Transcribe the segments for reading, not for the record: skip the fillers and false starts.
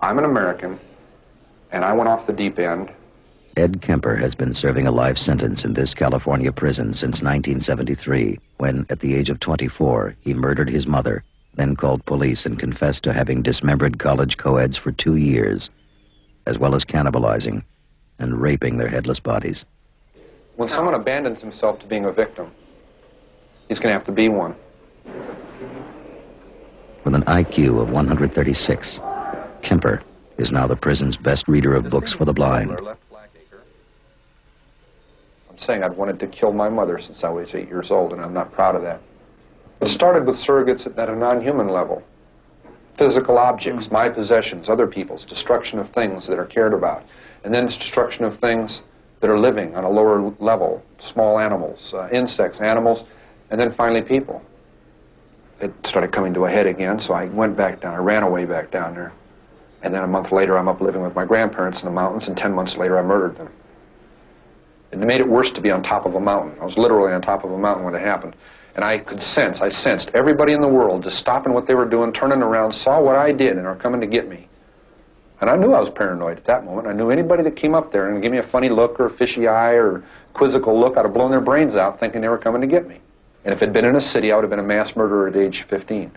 I'm an American, and I went off the deep end. Ed Kemper has been serving a life sentence in this California prison since 1973, when, at the age of 24, he murdered his mother, then called police and confessed to having dismembered college co-eds for 2 years, as well as cannibalizing and raping their headless bodies. When someone abandons himself to being a victim, he's going to have to be one. With an IQ of 136, Kemper is now the prison's best reader of books for the blind. I'm saying I'd wanted to kill my mother since I was 8 years old, and I'm not proud of that. It started with surrogates at a non-human level. Physical objects, my possessions, other people's, destruction of things that are cared about, and then destruction of things that are living on a lower level, small animals, insects, animals, and then finally people. It started coming to a head again, so I went back down. I ran away back down there. And then a month later, I'm up living with my grandparents in the mountains, and 10 months later, I murdered them. It made it worse to be on top of a mountain. I was literally on top of a mountain when it happened. And I sensed everybody in the world just stopping what they were doing, turning around, saw what I did, and are coming to get me. And I knew I was paranoid at that moment. I knew anybody that came up there and gave me a funny look or a fishy eye or quizzical look, I'd have blown their brains out thinking they were coming to get me. And if it had been in a city, I would have been a mass murderer at age 15.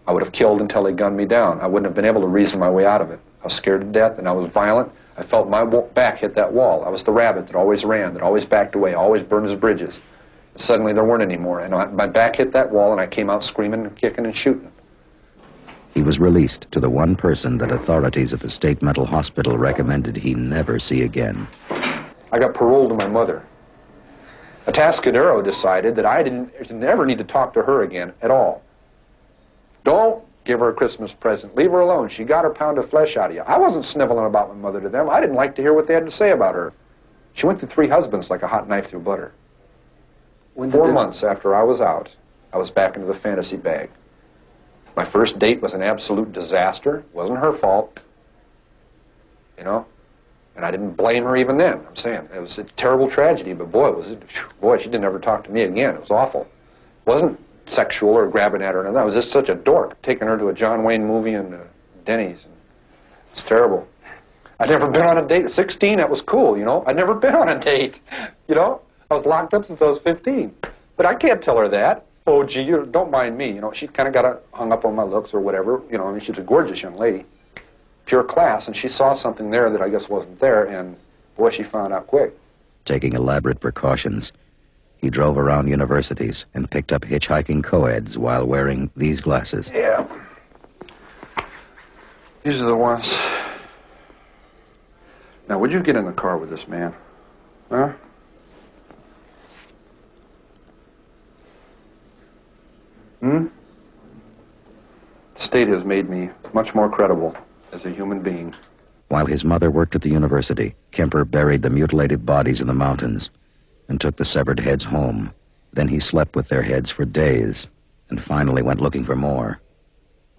I would have killed until they gunned me down. I wouldn't have been able to reason my way out of it. I was scared to death, and I was violent. I felt my back hit that wall. I was the rabbit that always ran, that always backed away, always burned his bridges. Suddenly there weren't any more, and my back hit that wall, and I came out screaming and kicking and shooting. He was released to the one person that authorities at the state mental hospital recommended he never see again. I got paroled to my mother. Atascadero decided that I didn't ever need to talk to her again at all. Don't give her a Christmas present. Leave her alone. She got her pound of flesh out of you. I wasn't sniveling about my mother to them. I didn't like to hear what they had to say about her. She went through 3 husbands like a hot knife through butter. 4 months after I was out, I was back into the fantasy bag. My first date was an absolute disaster. It wasn't her fault, you know, and I didn't blame her even then. I'm saying it was a terrible tragedy, but boy, she didn't ever talk to me again. It was awful. It wasn't sexual or grabbing at her or nothing. I was just such a dork, taking her to a John Wayne movie and Denny's. It's terrible. I'd never been on a date. At 16, that was cool, you know. I'd never been on a date, you know. I was locked up since I was 15. But I can't tell her that. Oh, gee, don't mind me. You know, she kind of got hung up on my looks or whatever. You know, I mean, she's a gorgeous young lady. Pure class. And she saw something there that I guess wasn't there. And, boy, she found out quick. Taking elaborate precautions, he drove around universities and picked up hitchhiking co-eds while wearing these glasses. Yeah. These are the ones. Now, would you get in the car with this man? Huh? The state has made me much more credible as a human being. While his mother worked at the university, Kemper buried the mutilated bodies in the mountains and took the severed heads home. Then he slept with their heads for days and finally went looking for more.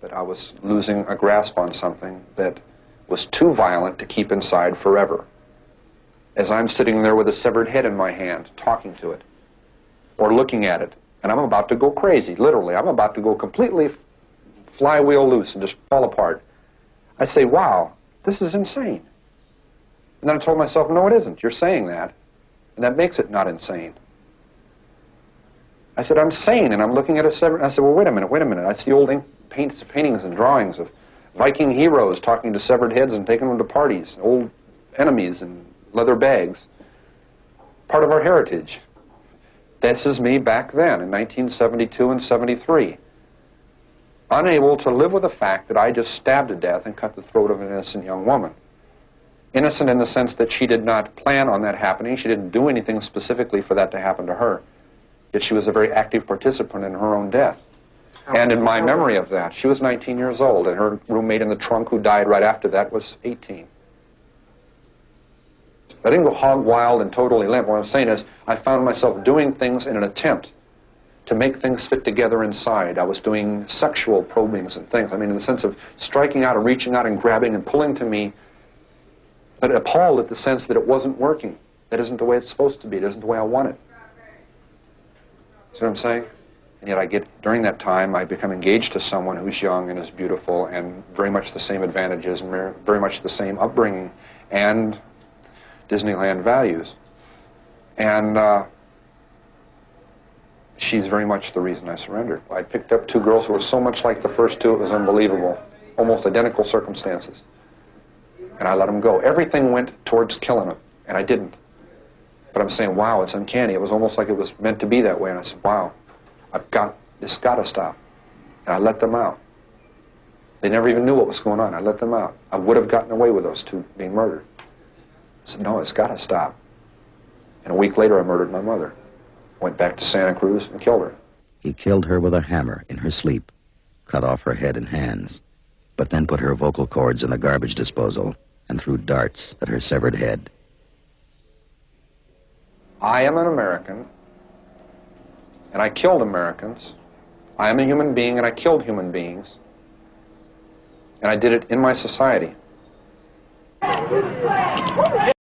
But I was losing a grasp on something that was too violent to keep inside forever. As I'm sitting there with a severed head in my hand, talking to it, or looking at it, and I'm about to go crazy, literally. I'm about to go completely flywheel loose and just fall apart. I say, wow, this is insane. And then I told myself, no, it isn't. You're saying that, and that makes it not insane. I said, I'm sane, and I'm looking at a severed... I said, well, wait a minute. I see old paintings and drawings of Viking heroes talking to severed heads and taking them to parties, old enemies in leather bags. Part of our heritage. This is me back then, in 1972 and 73. Unable to live with the fact that I just stabbed to death and cut the throat of an innocent young woman. Innocent in the sense that she did not plan on that happening. She didn't do anything specifically for that to happen to her. Yet she was a very active participant in her own death. And in my memory of that, she was 19 years old, and her roommate in the trunk who died right after that was 18. I didn't go hog wild and totally limp. What I'm saying is I found myself doing things in an attempt to make things fit together inside. I was doing sexual probings and things. I mean, in the sense of striking out and reaching out and grabbing and pulling to me, but appalled at the sense that it wasn't working. That isn't the way it's supposed to be. It isn't the way I want it. See what I'm saying? And yet during that time, I become engaged to someone who's young and is beautiful and very much the same advantages and very much the same upbringing and Disneyland values. And she's very much the reason I surrendered. I picked up two girls who were so much like the first two, it was unbelievable. Almost identical circumstances. And I let them go. Everything went towards killing them, and I didn't. But I'm saying, wow, it's uncanny. It was almost like it was meant to be that way. And I said, wow, this got to stop. And I let them out. They never even knew what was going on. I let them out. I would have gotten away with those two being murdered. I said, no, it's got to stop. And a week later, I murdered my mother. Went back to Santa Cruz and killed her. He killed her with a hammer in her sleep, cut off her head and hands, but then put her vocal cords in the garbage disposal and threw darts at her severed head. I am an American, and I killed Americans. I am a human being, and I killed human beings. And I did it in my society.